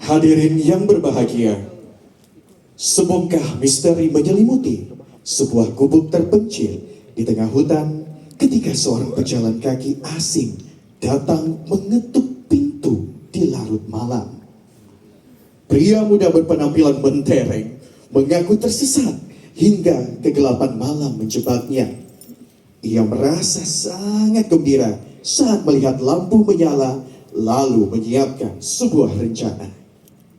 Hadirin yang berbahagia, sebongkah misteri menyelimuti sebuah gubuk terpencil di tengah hutan ketika seorang pejalan kaki asing datang mengetuk pintu di larut malam. Pria muda berpenampilan mentereng mengaku tersesat hingga kegelapan malam menjebaknya. Ia merasa sangat gembira saat melihat lampu menyala lalu menyiapkan sebuah rencana.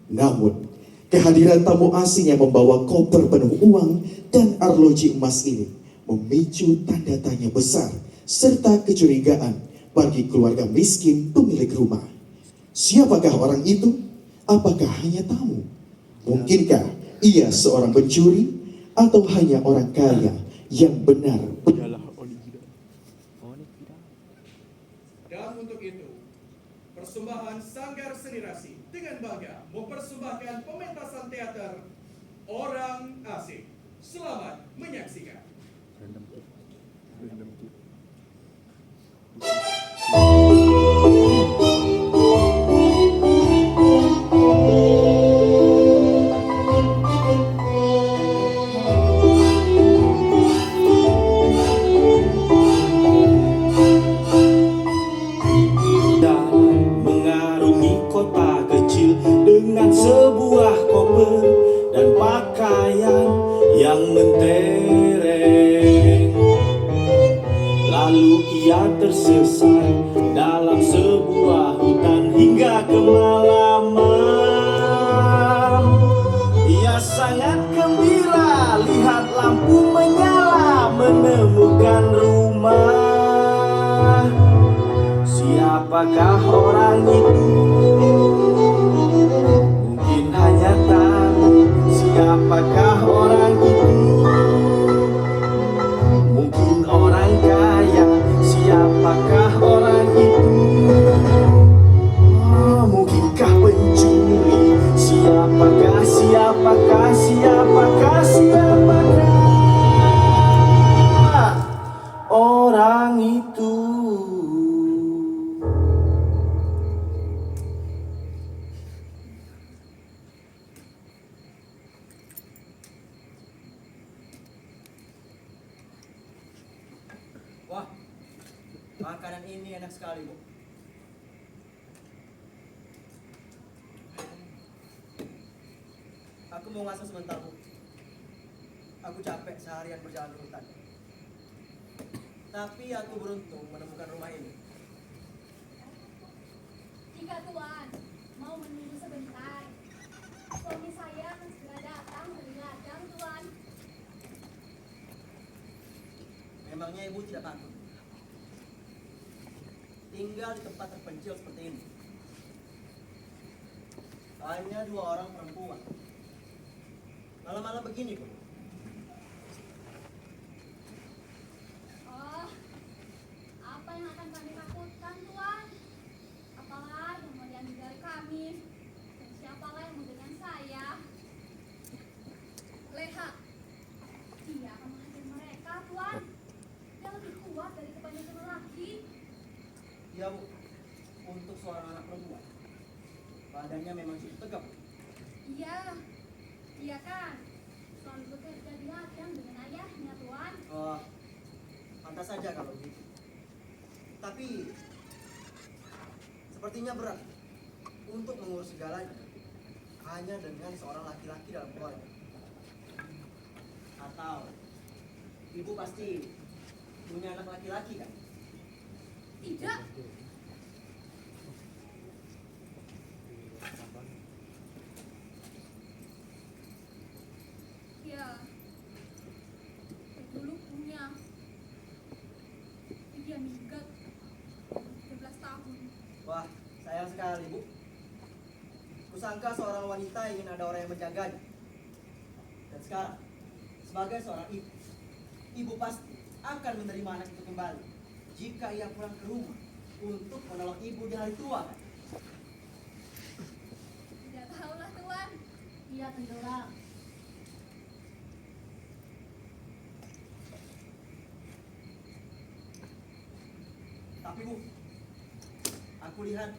Namun, kehadiran tamu asing yang membawa koper penuh uang dan arloji emas ini memicu tanda tanya besar serta kecurigaan bagi keluarga miskin pemilik rumah. Siapakah orang itu? Apakah hanya tamu? Mungkinkah ia seorang pencuri atau hanya orang kaya yang benar? Dan untuk itu, persembahan Sanggar Seni Rasi dengan bangga mempersembahkan pementasan teater Orang Asing. Selamat menyaksikan. Mengarungi kota kecil dengan sebuah koper dan pakaian yang mentereng. Lalu ia tersesat dalam sebuah hutan hingga kemalaman. Ia sangat gembira lihat lampu menyala menemukan rumah. Siapakah orang itu? Mungkin hanya tahu. Siapakah orang itu? Mungkin orang kaya. Siapakah orang itu? Oh, mungkinkah pencuri? Siapakah, siapakah, siapakah, siapakah orang itu? Wah, makanan ini enak sekali, Bu. Aku mau ngasih sebentar, Bu. Aku capek seharian berjalan di hutan. Tapi aku beruntung menemukan rumah ini. Jika Tuan mau menunggu sebentar, suami saya akan segera datang dari ladang, Tuan. Memangnya Ibu tidak takut tinggal di tempat terpencil seperti ini? Hanya 2 orang perempuan. Malam-malam begini, Bu. Oh, apa yang akan kami takutkan, Tuan? Apalah yang mau diambil dari kami? Dan siapalah yang mau dengan saya? Leha, dia akan menghajar mereka, Tuan. Dia lebih kuat dari kebanyakan lelaki. Ya, Bu. Untuk seorang anak perempuan, badannya memang cukup tegap, Bu. Iya, iya kan? Selalu bekerja di ladang dengan ayahnya, Tuan. Oh, pantas saja kalau begitu. Tapi sepertinya berat untuk mengurus segalanya hanya dengan seorang laki-laki dalam keluarga. Atau Ibu pasti punya anak laki-laki, kan? Tidak. Ya, dulu punya. Dia minggat 13 tahun. Wah, sayang sekali, Bu. Kusangka seorang wanita ingin ada orang yang menjaganya. Dan sekarang, sebagai seorang ibu, Ibu pasti akan menerima anak itu kembali jika ia pulang ke rumah untuk menolong Ibu di hari tua, kan? Tidak tahulah, Tuan. Ia tenggelam. Tapi Bu, aku lihat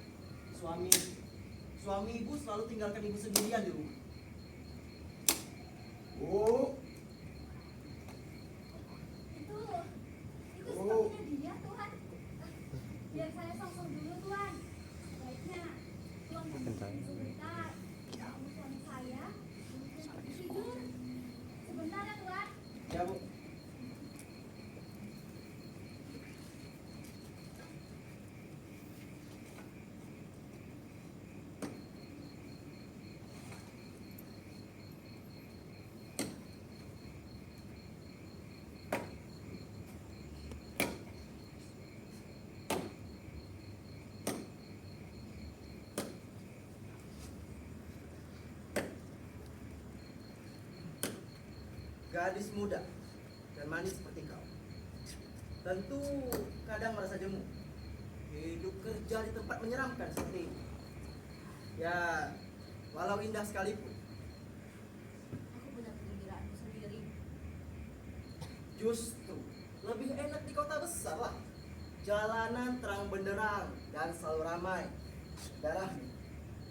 suami Suami ibu selalu tinggalkan ibu sendirian di rumah. Bu, Itu sepertinya dia, Tuhan. Biar saya sosok dulu, Tuhan. Baiknya, Tuhan kasih sebentar. Kamu suami saya, mungkin tidur. Sebentar ya, Tuhan. Ya bu. Gadis muda dan manis seperti kau, tentu kadang merasa jemu. Hidup kerja di tempat menyeramkan seperti ini. Ya, walau indah sekalipun, Aku punya kegembiraanku sendiri. justru lebih enak di kota besar lah. Jalanan terang benderang dan selalu ramai. Darahmu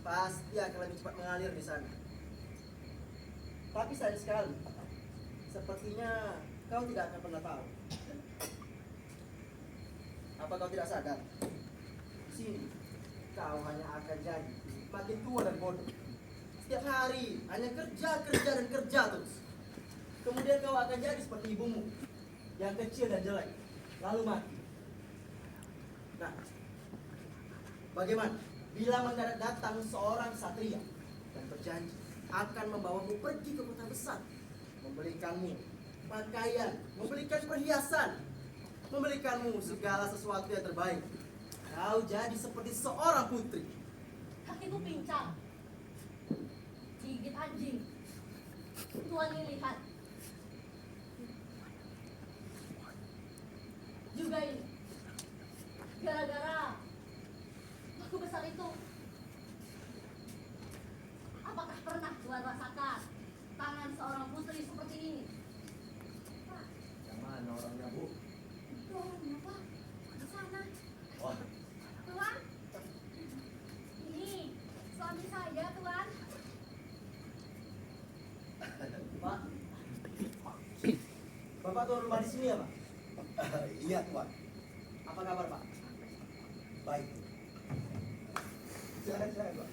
pasti akan lebih cepat mengalir di sana. Tapi sayang sekali, sepertinya kau tidak akan pernah tahu. Apa kau tidak sadar? Di sini kau hanya akan jadi makin tua dan bodoh. Setiap hari hanya kerja, kerja dan kerja terus. Kemudian kau akan jadi seperti ibumu yang kecil dan jelek, lalu mati. Nah, bagaimana bila mendadak datang seorang satria dan berjanji akan membawamu pergi ke kota besar, membelikanmu pakaian, membelikan perhiasan, membelikanmu segala sesuatu yang terbaik. Kau jadi seperti seorang putri. Kakiku pincang. Gigit anjing. Tuhan ini lihat. Juga ini. Gara-gara aku besar itu. Apakah pernah Tuhan rasakan tangan seorang putri seperti ini? Pak, yang mana orangnya bu? itu orangnya, Pak. Di sana. Wah, Tuan, ini suami saya, Tuan. Pak, Bapak tuan rumah di sini ya, Pak? iya tuan, Apa kabar, Pak? baik. Saya tuan.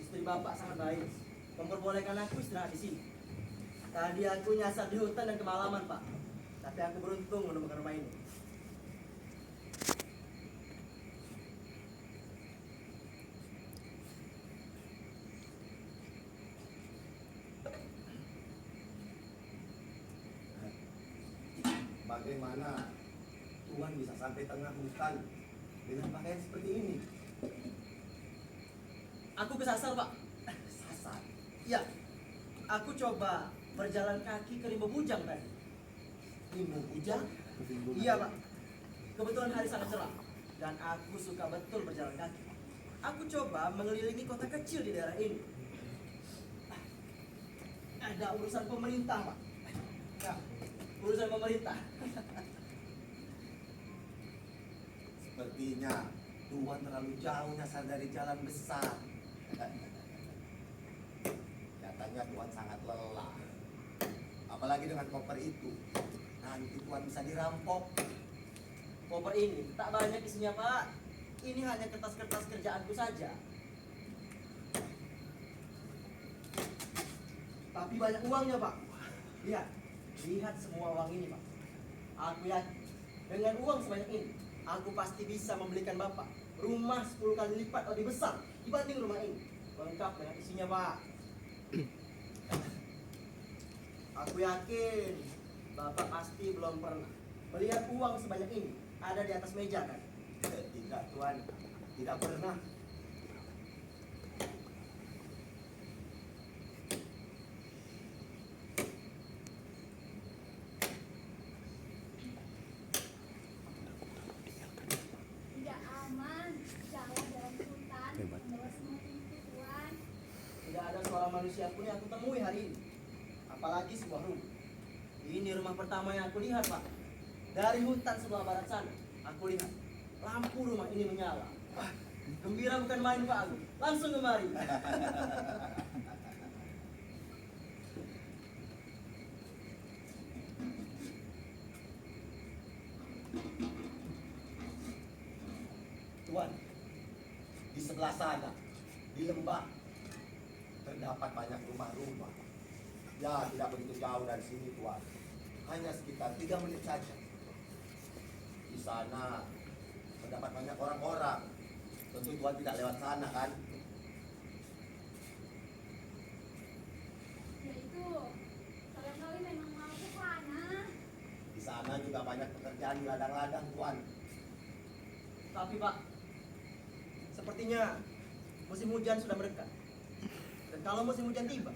Istri Bapak sangat baik. Memperbolehkan aku istirahat di sini. Tadi aku nyasar di hutan dan kemalaman, Pak. Tapi aku beruntung menemukan rumah ini. Bagaimana Tuhan bisa sampai tengah hutan dengan pakaian seperti ini? Aku kesasar, Pak. Sasar. Ya, aku coba berjalan kaki ke Rimba Bujang tadi. Rimba Bujang? Iya, Pak. Kebetulan hari sangat cerah dan aku suka betul berjalan kaki. Aku coba mengelilingi kota kecil di daerah ini. Ada urusan pemerintah, Pak. Ya, urusan pemerintah. Sepertinya Tuhan terlalu jauh nyasar dari jalan besar. Katanya Tuhan sangat lelah. Apalagi dengan koper itu. Nanti Tuhan bisa dirampok. Koper ini tak banyak isinya, Pak. Ini hanya kertas-kertas kerjaanku saja. Tapi banyak uangnya, Pak. Lihat, lihat semua uang ini, Pak. Aku yakin dengan uang sebanyak ini, aku pasti bisa membelikan Bapak rumah 10 kali lipat lebih besar dibanding rumah ini. Lengkap dengan isinya, Pak. Aku yakin Bapak pasti belum pernah melihat uang sebanyak ini ada di atas meja, kan? Tidak Tuhan, tidak pernah. Tidak aman. Jalan dalam hutan. Membawa semua pintu, Tuan. Tidak ada seorang manusia pun yang aku temui hari ini. Apalagi sebuah rumah. Ini rumah pertama yang aku lihat, Pak. Dari hutan sebelah barat sana, aku lihat lampu rumah ini menyala. Gembira bukan main Pak Agung. Langsung kemari. Tuan, di sebelah sana, di lembah, terdapat banyak rumah-rumah. Ya, tidak begitu jauh dari sini, Tuan. Hanya sekitar 3 menit saja. Di sana, terdapat banyak orang-orang. Tentu Tuan tidak lewat sana, kan? Ya itu, barangkali memang mau ke sana. Di sana juga banyak pekerjaan di ladang-ladang, Tuan. Tapi Pak, sepertinya musim hujan sudah mendekat. Dan kalau musim hujan tiba,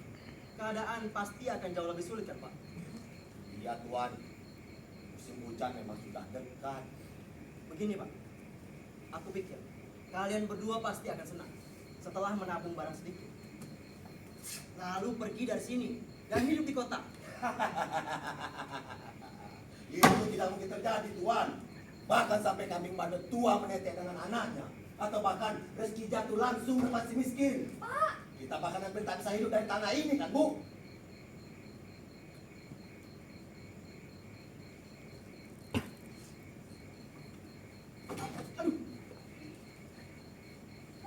keadaan pasti akan jauh lebih sulit kan Pak? Iya, Tuan. Musim hujan memang sudah dekat. Begini Pak, aku pikir kalian berdua pasti akan senang setelah menabung barang sedikit. Lalu pergi dari sini dan hidup di kota. Itu tidak mungkin terjadi, Tuan. Bahkan sampai kambing bandut tua menetek dengan anaknya. Atau bahkan rezeki jatuh langsung depan si miskin. Pak, Kita bahkan hampir tak bisa hidup dari tanah ini, kan, Bu?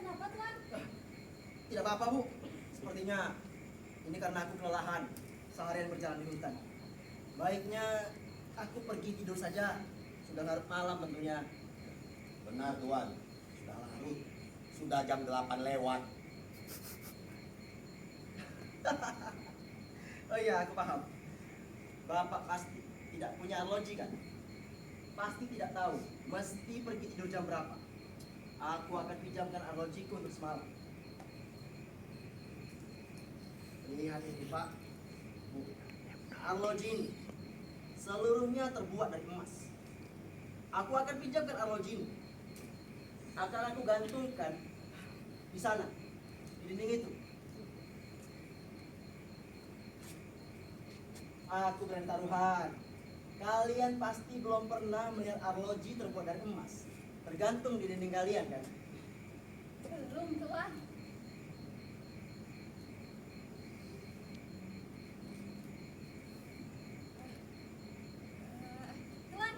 kenapa Tuan? Tidak apa-apa Bu, sepertinya ini karena aku kelelahan seharian berjalan di hutan. Baiknya aku pergi tidur saja, sudah larut malam tentunya. Benar, Tuan. Sudah larut. Sudah jam 8 lewat. Oh iya, aku paham. Bapak pasti tidak punya arloji kan? Pasti tidak tahu, mesti pergi tidur jam berapa. Aku akan pinjamkan arlojiku untuk semalam. Lihat ini Pak. Bu, arloji ini seluruhnya terbuat dari emas. Aku akan pinjamkan arloji ini. Akan aku gantungkan di sana, di dinding itu. Aku berani taruhan, kalian pasti belum pernah melihat arloji terbuat dari emas. Tergantung di dinding kalian kan? Belum Tuan. Tuan,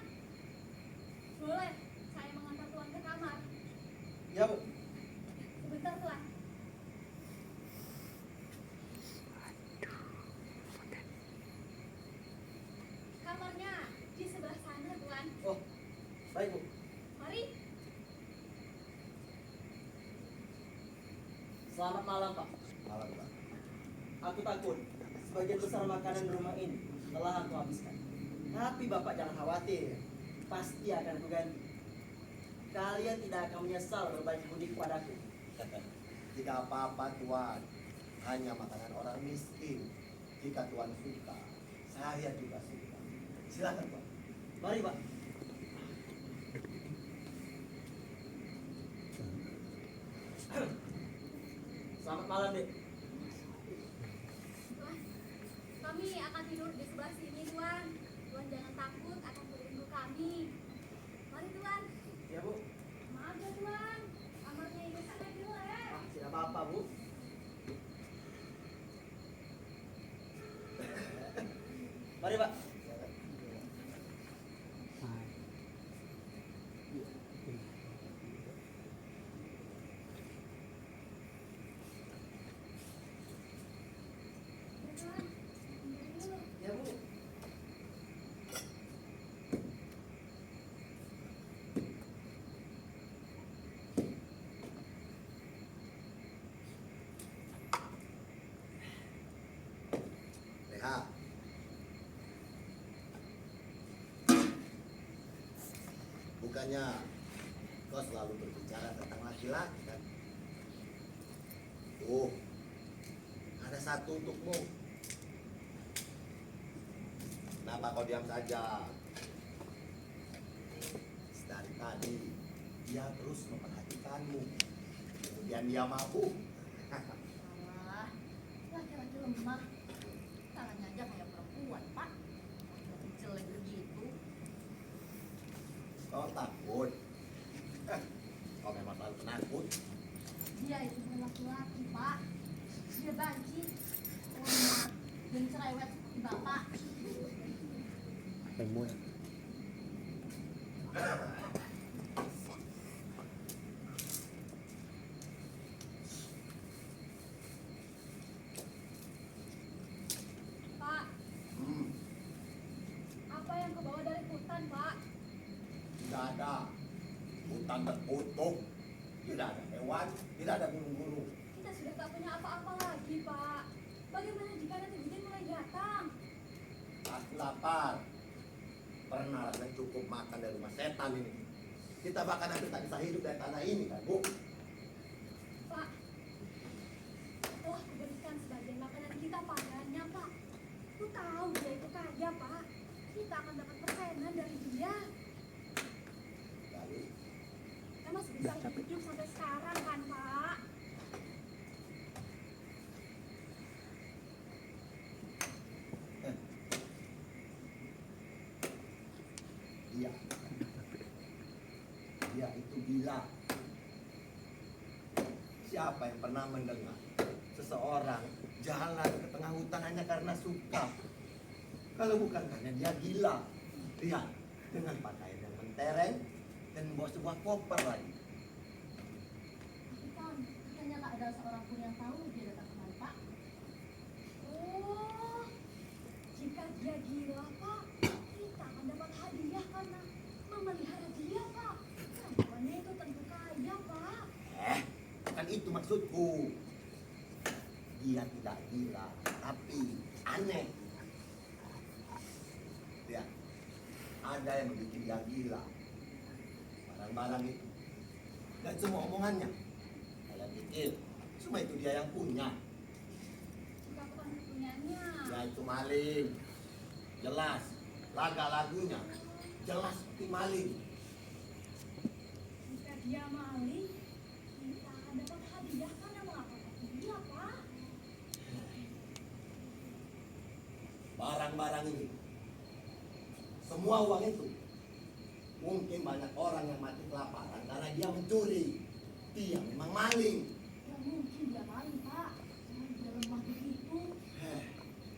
boleh saya mengantar Tuan ke kamar? Ya Bu. Sebentar Tuan. Kamarnya di sebelah sana Tuan. Oh, baik Bu. Mari. Selamat malam Pak. Malam, Pak. Aku takut sebagian besar makanan di rumah ini telah aku habiskan. Tapi Bapak jangan khawatir, pasti akan aku ganti. Kalian tidak akan menyesal berbagi budi kepadaku. Tidak apa-apa, Tuan. Hanya makanan orang miskin. Jika Tuan suka, saya juga suka. Silakan, Pak. Mari Pak. Selamat malam Dek. Tuan, kami akan tidur di sebelah sini Tuan. Tuan jangan takut akan mengganggu kami. Mari Tuan. Ya Bu. Maaf ya Tuan, kamarnya ini sangat jelek. Tidak apa-apa Bu. Mari Pak. Ya Tuan, tinggal dulu. Ya Bu. Leha. Bukannya kau selalu berbicara tentang laki-laki, kan? Ada satu untukmu. Kenapa kau diam saja? Dari tadi dia terus memperhatikanmu. Kemudian dia mabuk. Alah, laki-laki lemah. Tangannya aja kayak perempuan, Pak. Laki-laki jelek begitu. Kau takut? Kau memang selalu penakut. Dia itu bukan laki-laki, Pak. Dia banci. Lemah dan cerewet seperti Bapak. Pak, Hmm, apa yang kau bawa dari hutan, Pak? tidak ada. Hutan tertutup. Tidak ada hewan, tidak ada gunung-gunung. Kita sudah tak punya apa-apa lagi, Pak. Bagaimana jika nanti hujan mulai datang? Aku lapar. Pernah rasanya cukup makan dari rumah setan ini. Kita bahkan hampir tak bisa hidup dari tanah ini kan, Bu? Pak, telah kuberikan sebagian makanan kita padanya, Pak. Ku tahu dia itu kaya, Pak. Kita akan dapat persenan dari dia. Lalu, Kita masih bisa hidup sampai sekarang kan, Pak? dia. Dia itu gila. Siapa yang pernah mendengar seseorang jalan ke tengah hutan hanya karena suka? Kalau bukan karena dia gila. Lihat, dengan pakaian yang mentereng dan membawa sebuah koper lagi. Tapi kan, katanya tak ada seorang pun yang tahu dia datang kemari, Pak. Oh, jika dia gila, Pak, kita akan dapat hadiah karena memelihara dia, Pak. Perempuannya itu tentu kaya, Pak. Kan itu maksudku. Dia tidak gila, tapi aneh. Lihat, ada yang membuat dia gila. Barang-barang itu. Dan semua omongannya. Kalian pikir, semua itu dia yang punya. Jika bukan punyanya. Dia itu maling. Jelas. Laga-lagunya. Jelas seperti maling. Jika dia maling, kita akan dapat hadiah karena melaporkan dia, Pak. Barang-barang ini. Semua uang itu. Mungkin banyak orang yang mati kelaparan karena dia mencuri. Dia memang maling. Ya mungkin dia maling, Pak. Jangan dia lemah begitu.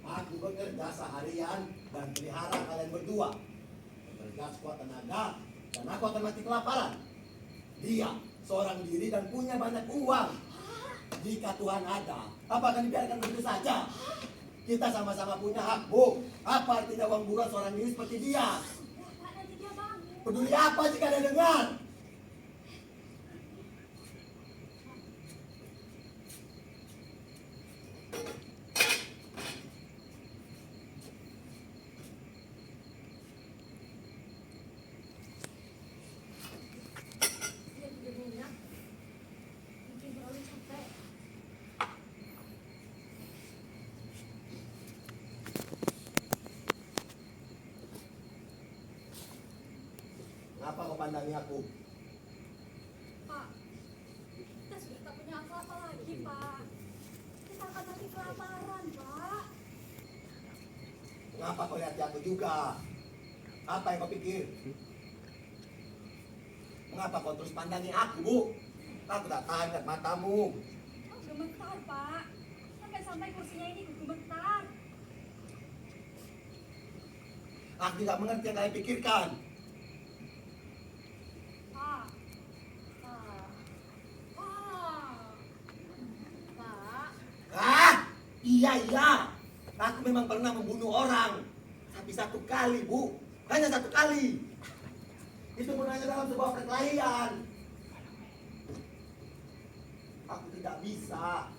Aku bekerja seharian dan pelihara kalian berdua. Bekerja sekuat tenaga dan aku akan mati kelaparan. Dia seorang diri dan punya banyak uang. Jika Tuhan ada, apa akan dibiarkan begitu saja? Kita sama-sama punya hak, Bu. Apa artinya uang buruan seorang diri seperti dia? Ya, Pak, nanti dia bangun. Peduli apa jika ada dengar? Dia tidak minyak. Mungkin terlalu capek. Kenapa kau pandangi aku? Pak, kita sudah tak punya apa-apa lagi, Pak. Kita akan mati kelaparan, Pak. Mengapa kau lihat aku juga? Apa yang kau pikir? Mengapa kau terus pandangi aku, Bu? Aku tak tahan lihat matamu. Oh, gemetar, Pak. Sampai-sampai kursinya ini gemetar. Aku tidak mengerti yang kalian pikirkan. Pak. Pak. Pak. Ah, iya. Aku memang pernah membunuh orang. Tapi satu kali, Bu. Hanya satu kali. Itu pun hanya dalam sebuah perkelahian. Aku tidak bisa.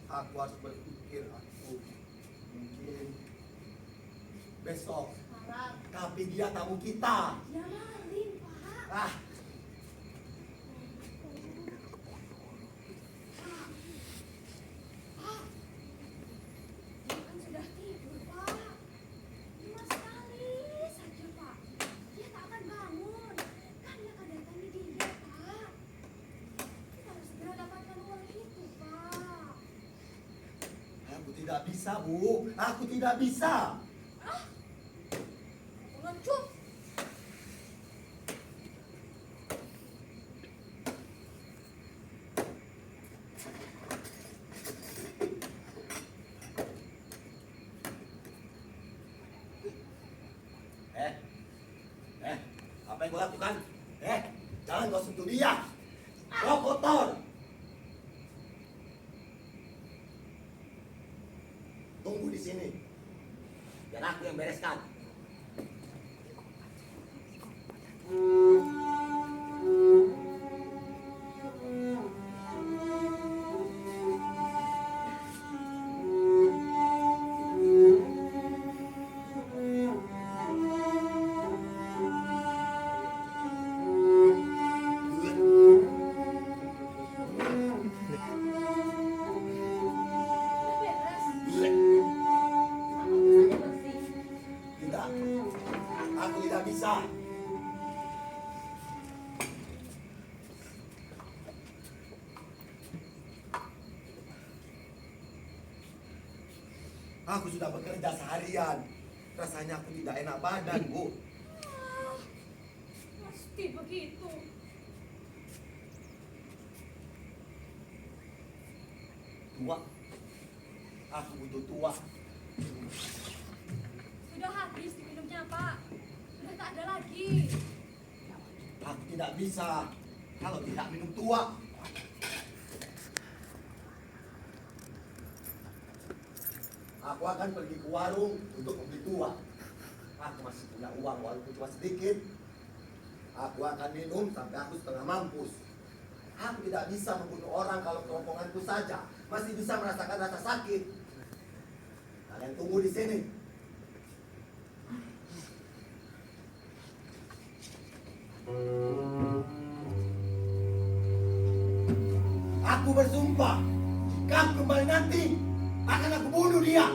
Aku harus berpikir aku mungkin besok. Sekarang Tapi dia tamu kita. dia maling, Pak. Ah, Pak. Dia kan sudah tidur, Pak. Cuma sekali saja, Pak. Dia tak akan bangun. Kan dia akan datangi dia, Pak. Kita harus segera dapatkan uang itu, Pak. aku tidak bisa, Bu. Aku tidak bisa. Pengecut. yang kau lakukan. Jangan kau sentuh dia. Kau kotor. Tunggu di sini. Biar aku yang bereskan. Udah beres. Bleh. Apa bisa bersih? Tidak. Aku tidak bisa. Aku sudah bekerja seharian. Rasanya aku tidak enak badan, Bu. Ah, pasti begitu. Tua. Aku butuh tua. Sudah habis diminumnya, Pak. Sudah tak ada lagi. Aku tidak bisa kalau tidak minum tua. Aku akan pergi ke warung untuk membeli tua. Aku masih punya uang walaupun cuma sedikit. Aku akan minum sampai aku setengah mampus. Aku tidak bisa membunuh orang kalau kerongkonganku saja masih bisa merasakan rasa sakit. Kalian tunggu di sini. Aku bersumpah, kamu kembali nanti akan aku bunuh dia.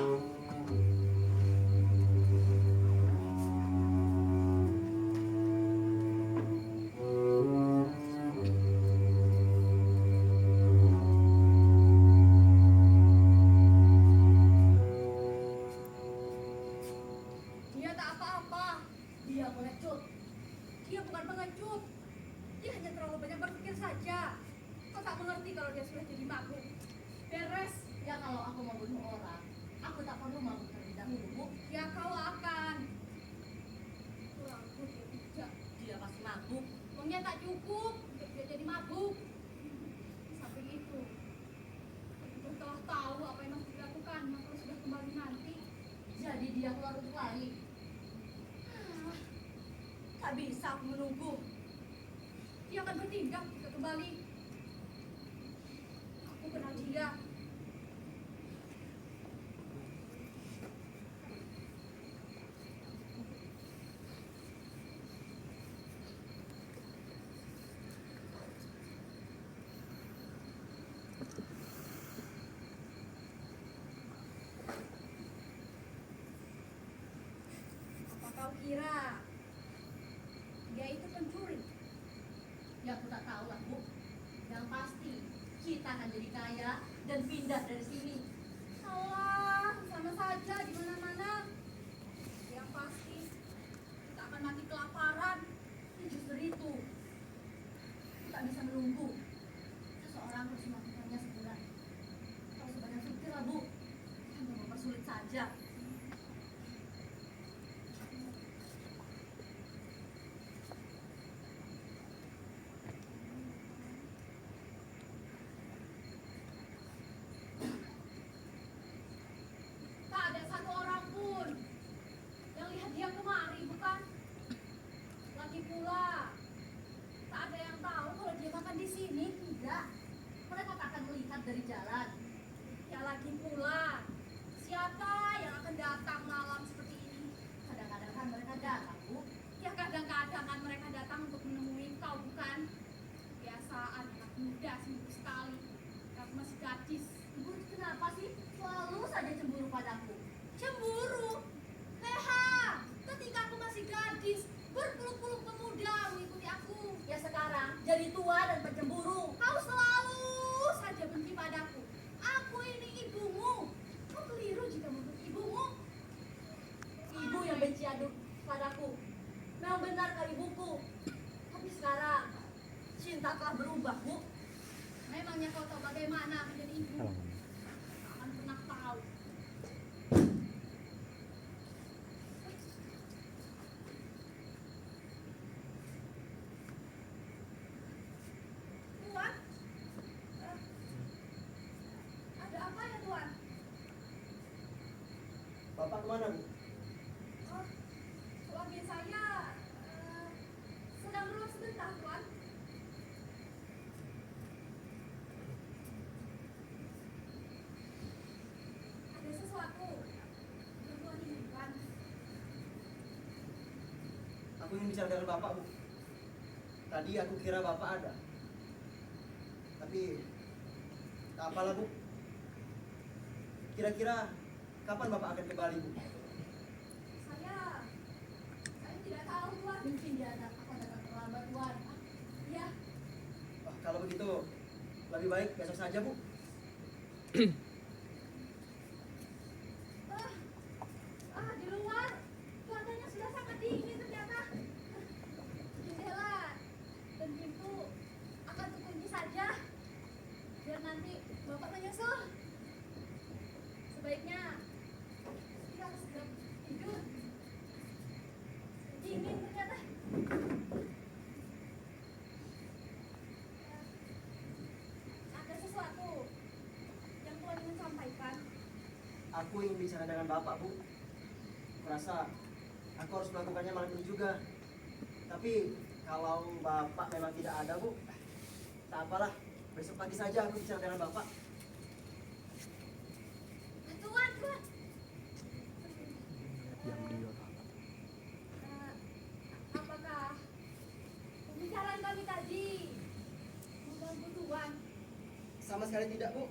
Dia tak apa-apa. Dia pengecut. Dia bukan pengecut. Dia hanya terlalu banyak berpikir saja. Kau tak mengerti kalau dia sudah jadi mabuk. Beres. Ya kalau aku mau bunuh orang, aku tak perlu mabuk terlebih dahulu, Bu. Ya kau akan. Lalu dia tidak. Dia pasti mabuk. Uangnya tak cukup untuk dia jadi mabuk. Di samping itu, dia telah tahu apa yang harus dilakukan kalau sudah kembali nanti. Jadi dia keluar untuk lari. Ah, tak bisa aku menunggu. Dia akan bertindak jika kembali. Aku kenal dia. Apa kau kira dia itu pencuri? Ya aku tak tahu lah, Bu. Yang pasti kita akan jadi kaya dan pindah dari sini. Alah, sama saja di mana-mana. Yang pasti kita akan mati kelaparan. Ya justru itu. Tak bisa menunggu. Seseorang harus melakukannya sebulan. Kalau sebanyak pikir lah, Bu. Hanya mempersulit saja. Tak ada satu orang pun yang lihat dia kemari, bukan? Lagi pula, tak ada yang tahu kalau dia makan di sini. Tidak. Mereka tak akan melihat dari jalan. Ya lagi pula, siapa yang akan datang malam seperti ini? Kadang-kadang kan mereka datang, Bu. Ya kadang-kadang kan mereka datang untuk menemui kau, bukan? Kebiasaan anak muda seminggu sekali. Aku masih gadis. Ibu kenapa sih selalu saja cemburu padaku? Cemburu? Leha, ketika aku masih gadis, berpuluh-puluh pemuda mengikuti aku. Ya sekarang jadi tua dan pencemburu. Kau selalu saja benci padaku. Aku ini ibumu. Kau keliru jika menuntut ibumu. Ibu yang benci aduk padaku. Memang benar kali ibuku. Tapi sekarang cinta telah berubah, Bu. Memangnya kau tahu bagaimana menjadi ibu? Tak akan pernah tahu. Bapak kemana, Bu? Oh, suami saya sedang keluar sebentar, Tuan. Ada sesuatu yang Tuan inginkan. Aku ingin bicara dengan Bapak, Bu. Tadi aku kira Bapak ada. Tapi tak apalah, Bu. Kira-kira kapan Bapak akan kembali, Bu? Saya tidak tahu, Tuan. Mungkin dia akan datang terlambat, Tuan. Ya, Wah, kalau begitu lebih baik besok saja, Bu. di luar cuacanya sudah sangat dingin ternyata. Jendela dan pintu akan terkunci saja. Biar nanti Bapak menyusul. Sebaiknya kita harus segera tidur. Dingin ternyata. Ada sesuatu yang Tuhan ingin sampaikan. Aku ingin bicara dengan Bapak, Bu. Merasa aku harus melakukannya malam ini juga. Tapi kalau Bapak memang tidak ada, Bu, tak apalah. Besok pagi saja aku bicara dengan Bapak. Tuan. Apakah pembicaraan kami tadi mengganggu Tuan? Sama sekali tidak, Bu.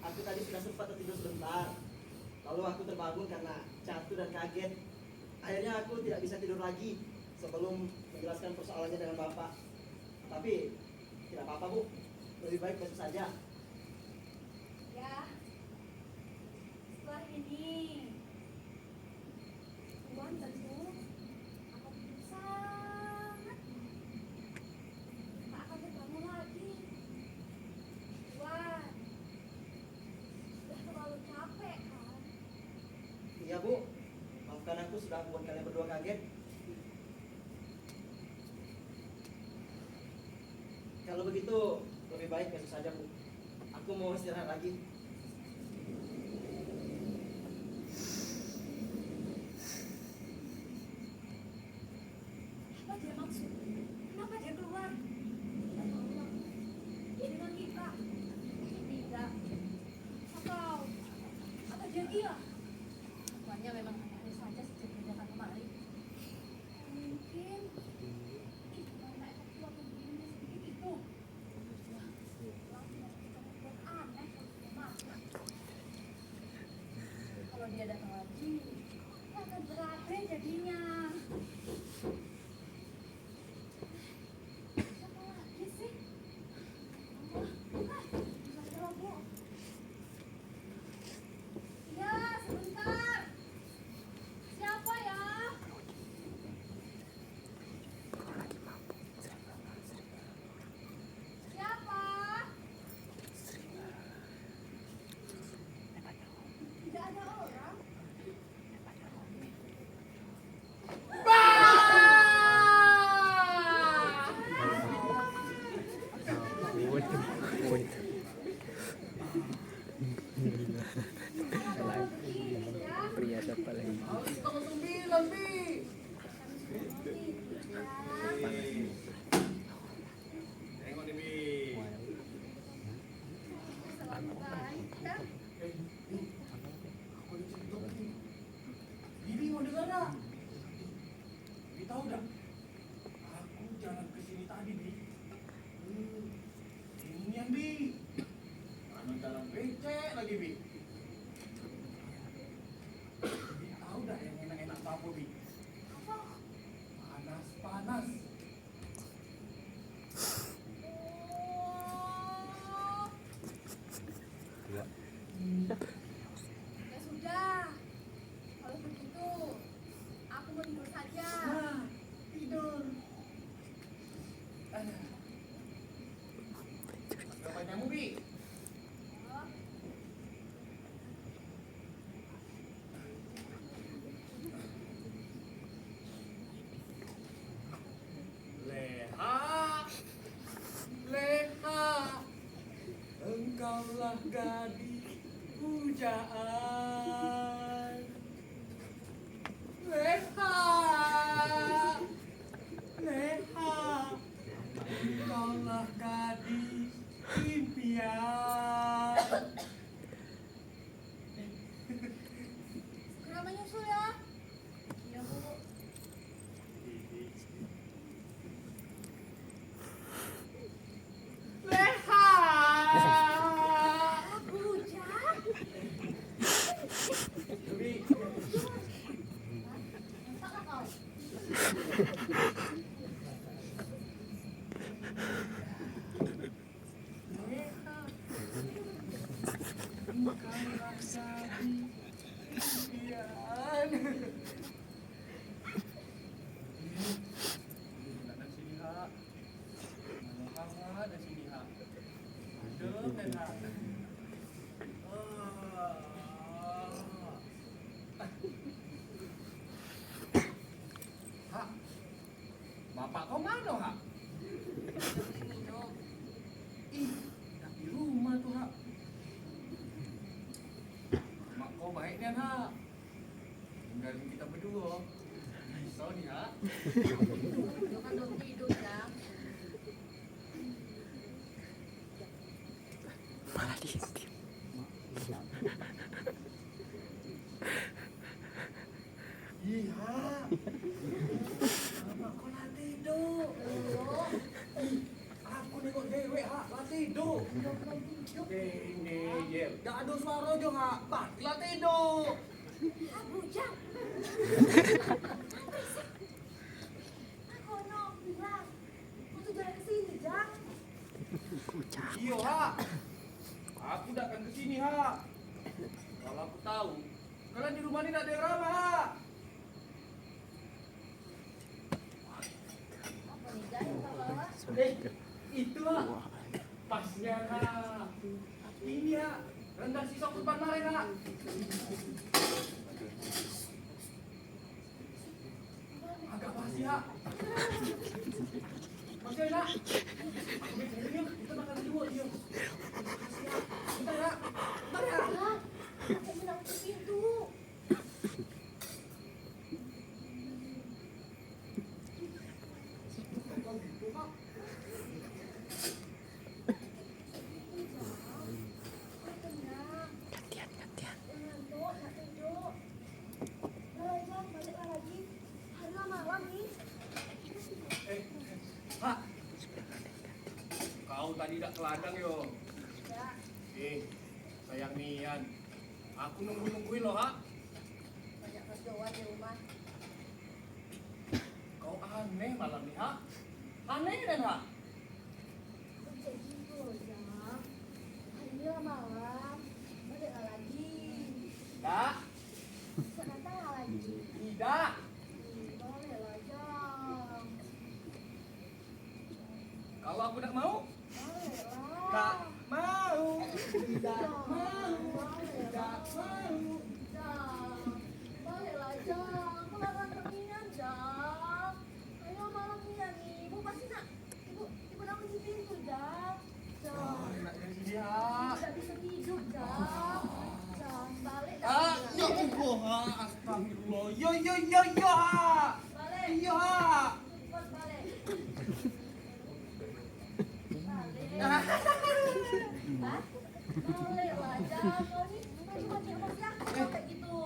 Aku tadi sudah sempat tertidur sebentar. Lalu aku terbangun karena jatuh dan kaget. Akhirnya aku tidak bisa tidur lagi sebelum menjelaskan persoalannya dengan Bapak. Tapi tidak apa-apa, Bu. Lebih baik besok saja. Ya, setelah ini Tuan tentu akan sangat tak akan terbangun lagi. Tuan sudah terlalu capek kan? Iya, Bu. Maafkan aku sudah membuat kalian berdua kaget. Kalau begitu, lebih baik besok saja, Bu. Aku mau istirahat lagi. Apa dia maksud? Kenapa dia keluar? Dia dengan kita? Tidak. Atau dia gila? Tuannya memang aneh saja sejak dia datang kemari. Mungkin itu karena efek tuan membunuhnya sedikit itu. Aneh, maaf. Kalau dia datang lagi, dia akan berabe jadinya. Siapa lagi sih? Bisa terobos. Ya, sebentar. Siapa ya? Siapa? Tidak ada orang. Pria siapa lagi? Tengok nih, Bi. Bibi mau dengar nggak? Bibi tahu nggak? Aku jalan ke sini tadi, Bi. Inian, Bi. Kanan dalam becek lagi, Bi. Bi tahu nggak yang enak-enak apa, Bi? Panas-panas. Ya sudah. Kalau begitu, aku mau tidur saja. Tidur. Ngapain kamu, Bi? Oh, Leha, Leha, engkaulah gadis pujaan. Segera menyusul ya. Iya, Bu. Bujang. Entahlah kau. Bapak kau mana, Ha? Ih, tak di rumah tuh, Ha. Mak kau baiknya, Ha. Tinggalin kita berdua. Bisa nih, Ha. Itu kan belum tidur, Jang. Iya. Mak kau lah tidur. Aku nengok dewek, Ha, lah tidur. Ini, ye. Tak ada suara je, Ha. Lah tidur. Ah, bujang. Aku nak bilang, kau tuh jangan kesini, Jang. Iya, Ha. Aku datang ke sini, Ha. Kalau aku tahu, kalian di rumah ini tak ada yang ramah, Ha. Apa nih, Jang, yang kau bawa? Itu, Ha. Pasnya, Ha. Ini, Ha. Rendang sisa kurban kemarin, Ha. Agak basi, Ha. Masih ada, Ha. Aku bikin ini, kita makan dulu, yuk. Bentar, Ha. Bentar, Ya. Jang, aku bilang ke pintu. Ha. Kau tadi tak ke ladang, yo. Sayang nian. Aku nungguin loh, Ha. Banyak kerjaan di rumah. Kau aneh malam nih, Ha. Aneh kan, Ha? Bisa gitu, Jang. Hari ini lah malam. Baliklah lagi. Tak, Sekarang lagi. tidak. Baliklah, Jang. Kalau aku tak mau, Baliklah. tak mau. Tidak Jang. mau. Tidak Baliklah. mau. Jang. Baliklah, Jang. Kelamaan pergian, Jang. Ayo malam ini ya nih. Ibu pasti nak. Ibu nak kunci pintu, Jang. Jang. Nak dari sini, Ha. Tidak bisa tidur, Jang. Jang, balik. Ah, ya Allah, Ha. Astagfirullah. Yo, Ha. Balik. Iya, Ha. Cepat balik. Balik. Ah. Hah? Baliklah, Jang. Kau ni macam-macam emosi aku kau kayak gitu.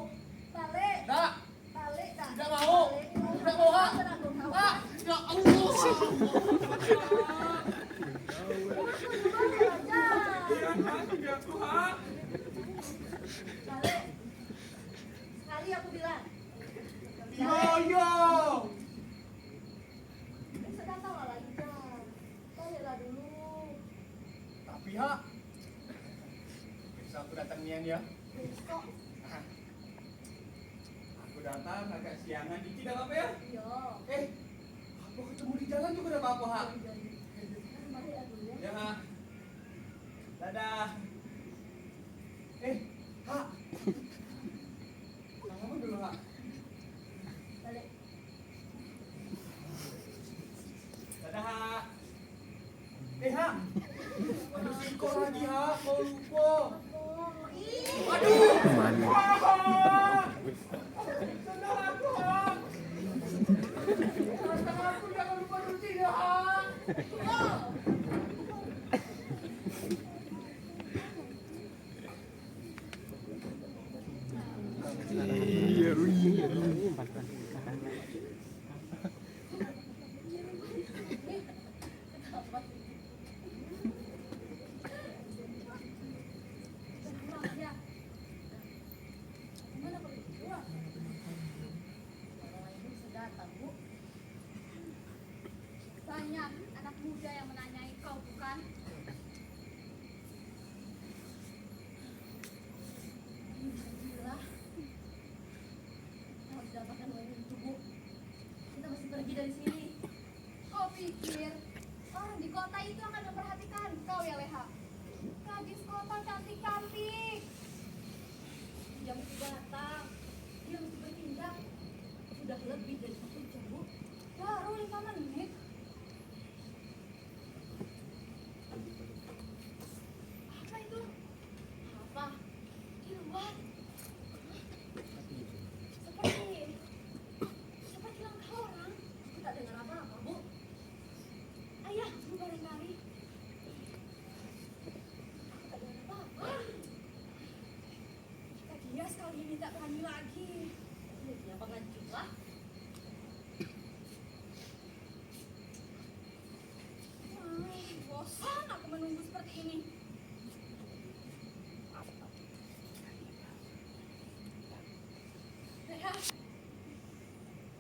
Balik. Tak, Balik dah. tidak mau. Balik. Tidak mau, Ha. Tenang dong, kau. Ah, ya Allah. Baliklah, Jang. Ya, Ha. Tidak aku, Ha. Balik. Sekali aku bilang. Yo. Bisa datanglah lagi, Jang. Baliklah dulu. Tapi, Ha. Bisa aku datang nian ya. Besok. Ah. Aku datang agak siangan dikit dah apa ya? Iya. Apa ketemu di jalan juga dah apa, Ha? Baliklah dulu ya. Ya, Ha. Dadah. Ha. Salaman dulu, Ha. Balik. Dadah, Ha. Ha. Ada siko lagi, Ha. Kau lupa. Oh, ih. Aduh. Mana? Wah. Sendal aku, Ha. Sendal aku jangan lupa cuci ya, Ha. Oh. tidak berani lagi. Dia pengecut lah. Bosan aku menunggu seperti ini. Leha,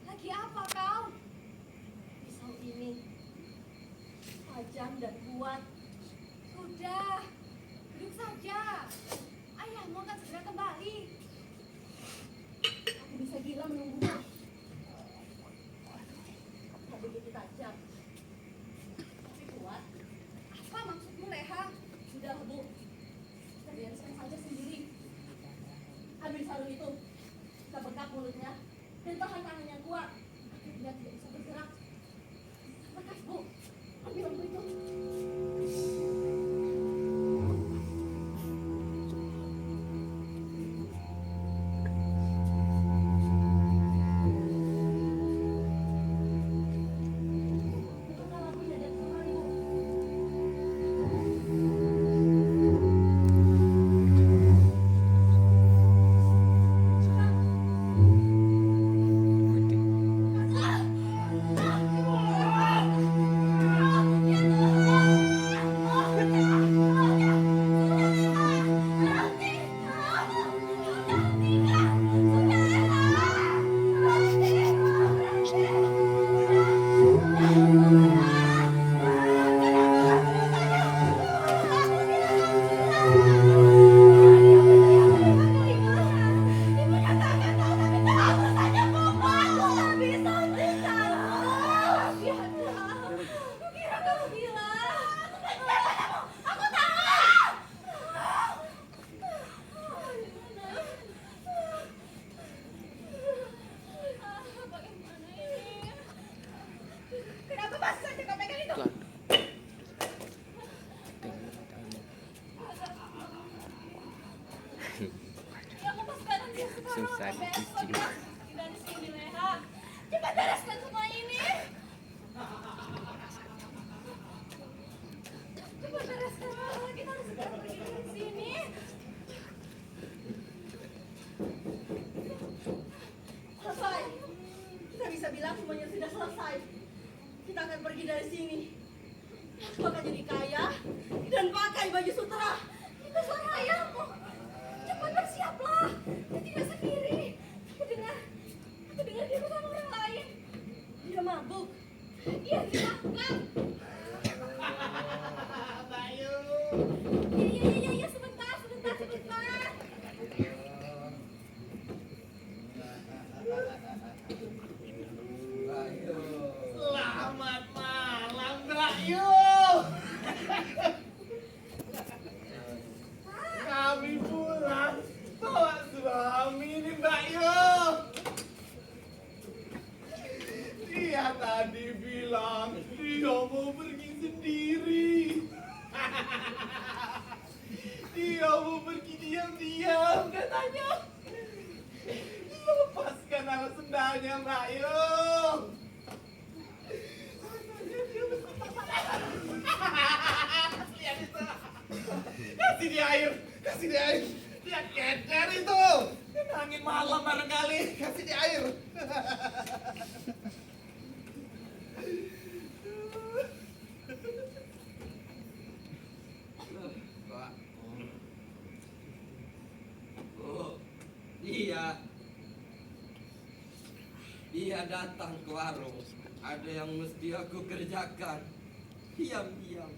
lagi apa kau? Pisau ini tajam dan kuat. Sudah, duduk saja. Ayahmu akan segera kembali. Aku bisa gila menunggumu. Tak begitu tajam, tapi kuat. Apa maksudmu, Leha? Sudahlah, Bu. Kita bereskan saja sendiri. Ambil sarung itu. Kita bekap mulutnya dan tahan tangannya kuat. Agar dia tidak bisa bergerak. Bekas, Bu. Ambil lampu itu. Nyalakan lampunya dan kembali, Bu. Kenapa masih saja kau pegang itu? Ya, aku sekarang dia sekarang. Susah Besok dicuci. pergi dari sini, Leha. Cepat bereskan semua ini. Cepat bereskan, Leha. Kita harus segera pergi dari sini. Selesai. Kita bisa bilang semuanya sudah selesai. Kita akan pergi dari sini. Aku akan jadi kaya dan pakai baju sutra. Itu suara ayahmu. Cepat bersiaplah. Dia tidak sendiri. Aku dengar dia bersama orang lain. Dia mabuk. Iya, dia makan. Bayu. Iya, sebentar. Selamat malam, Bayu. Kami pulang bawa suami nih, Bayu. Dia tadi bilang dia mau pergi sendiri. Dia mau pergi diam-diam katanya. Lepaskan alas sendalnya, Mbak Yu. Lihat itu. Kasih dia air. Dia keder itu. Angin malam barangkali. Kasih dia air. Pak. Oh, dia datang ke warung. Ada yang mesti aku kerjakan. Diam-diam.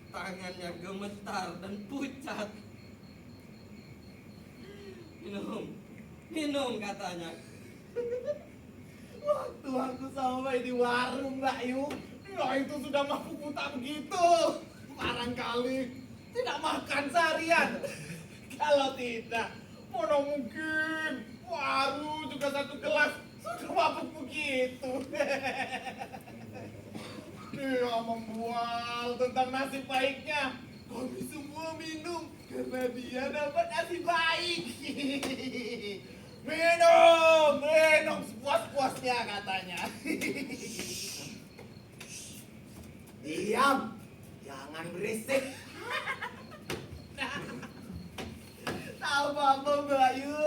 Tangannya gemetar dan pucat. Minum katanya. Waktu aku sampai di warung, Mbak Yu, dia itu sudah mabuk buta begitu. Barangkali tidak makan seharian. Kalau tidak, mana mungkin baru juga satu gelas sudah mabuk begitu. Dia membual tentang nasib baiknya. Kami semua minum karena dia dapat nasib baik. Minum sepuas-puasnya katanya. Diam, jangan berisik. Tahu apa Mbak Yu?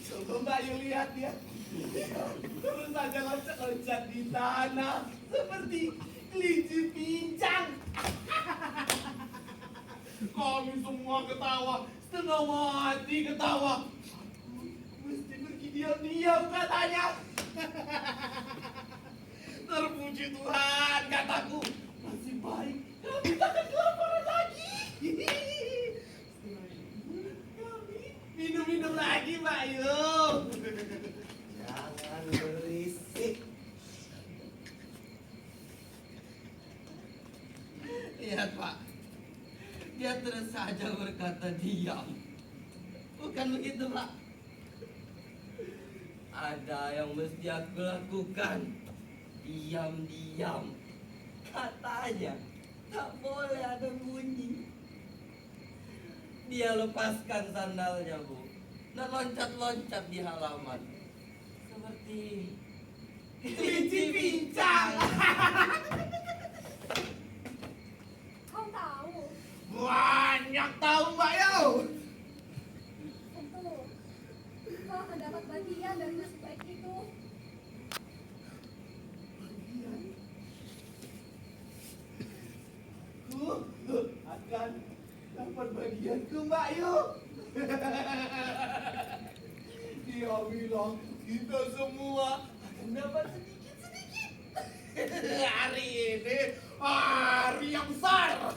Coba Mbak Yu lihat ya. Terus saja loncat-loncat di tanah seperti kelinci pincang. Kami semua ketawa, setengah mati ketawa. Mesti pergi diam-diam katanya. Terpuji Tuhan, kataku. Masih baik, kami takkan kelaparan lagi. Kami minum-minum lagi, Mbak Yu. Jangan berisik. Lihat Pak, dia terus saja berkata diam. Bukan begitu Pak. Ada yang mesti aku lakukan. Diam-diam. Katanya tak boleh ada bunyi. Dia lepaskan sandalnya Bu, dan loncat-loncat di halaman seperti Kelinci pincang. Kau tahu, Banyak tahu Mbak Yu. tentu kau akan dapat bagian dari nasib baik itu. Aku akan dapat bagian ke Mbak Yu. Dia bilang kita semua akan dapat sedikit-sedikit. Hari ini hari yang besar.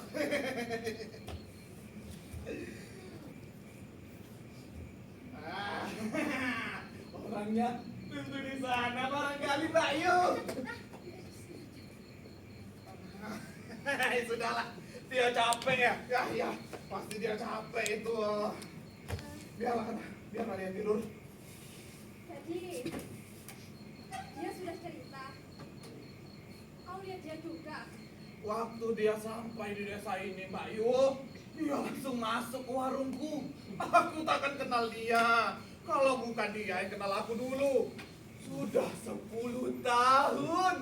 Ah, orangnya tentu di sana barangkali Mbak Yu. Sudahlah, dia capek ya. Ya, pasti dia capek itu. Biarlah dia tidur. Jadi, dia sudah cerita. Kau lihat dia juga. Waktu dia sampai di desa ini, Mbak Yu, dia langsung masuk ke warungku. Aku takkan kenal dia. Kalau bukan dia yang kenal aku dulu. Sudah 10 tahun.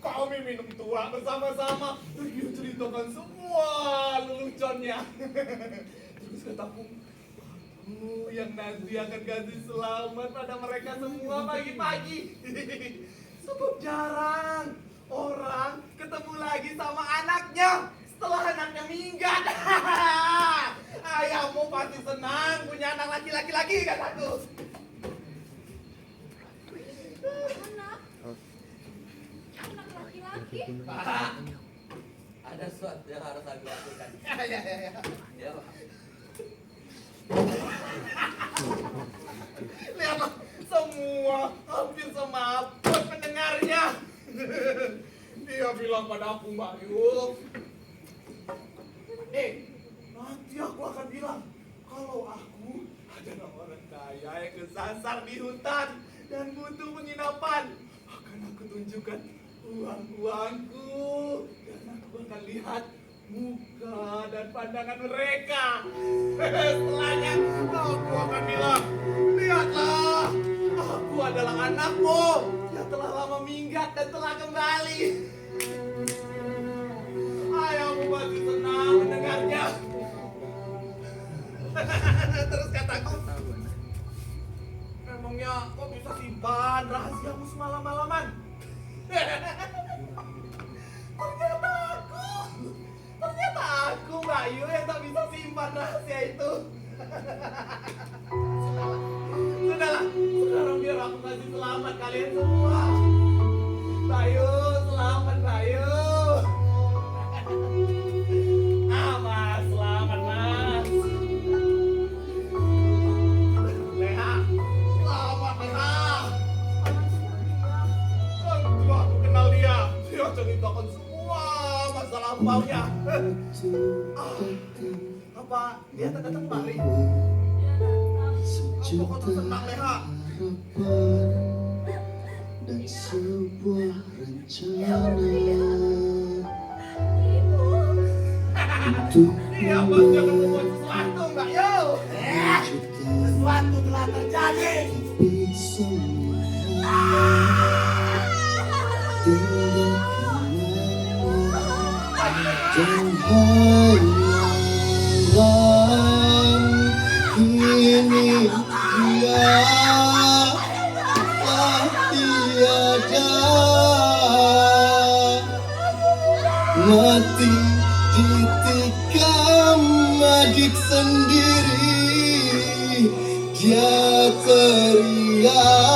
Kami minum tua bersama-sama. Dia ceritakan semua leluconnya. Terus kataku, kamu yang nanti akan kasih selamat pada mereka semua pagi-pagi. Sebab jarang orang ketemu lagi sama anaknya setelah anaknya minggat. Ayahmu pasti senang punya anak laki-laki lagi, kataku. Anak laki-laki. Pak, ada sesuatu yang harus aku lakukan. Ya. Ya Pak. Lihatlah, semua hampir semaput mendengarnya. Dia bilang padaku, Mbak Yu, nanti aku akan bilang kalau aku adalah orang kaya yang kesasar di hutan dan butuh penginapan. Akan aku tunjukkan uang-uangku dan aku akan lihat muka dan pandangan mereka. Setelahnya aku akan bilang, lihatlah, aku adalah anakmu yang telah lama minggat dan telah kembali. Ayahmu pasti senang mendengarnya. Terus kataku, emangnya kok bisa simpan rahasiamu semalam-malaman? Ternyata aku Mbak Yu yang tak bisa simpan rahasia itu. Sudahlah, sekarang biar aku kasih selamat kalian semua. Mbak Yu, selamat Mbak Yu. Mas, selamat Mas. Leha, selamat Leha. Tentu aku kenal dia. Dia ceritakan semua masa lampaunya. Apa dia tak datang kemari? Apa kau tuh senang Leha? Dan sebuah rencana untuk Dia pasti akan membuat sesuatu Mbak Yu. Sesuatu telah terjadi. tapi semua tidak dan hayalan ini bidik sendiri, dia teriak.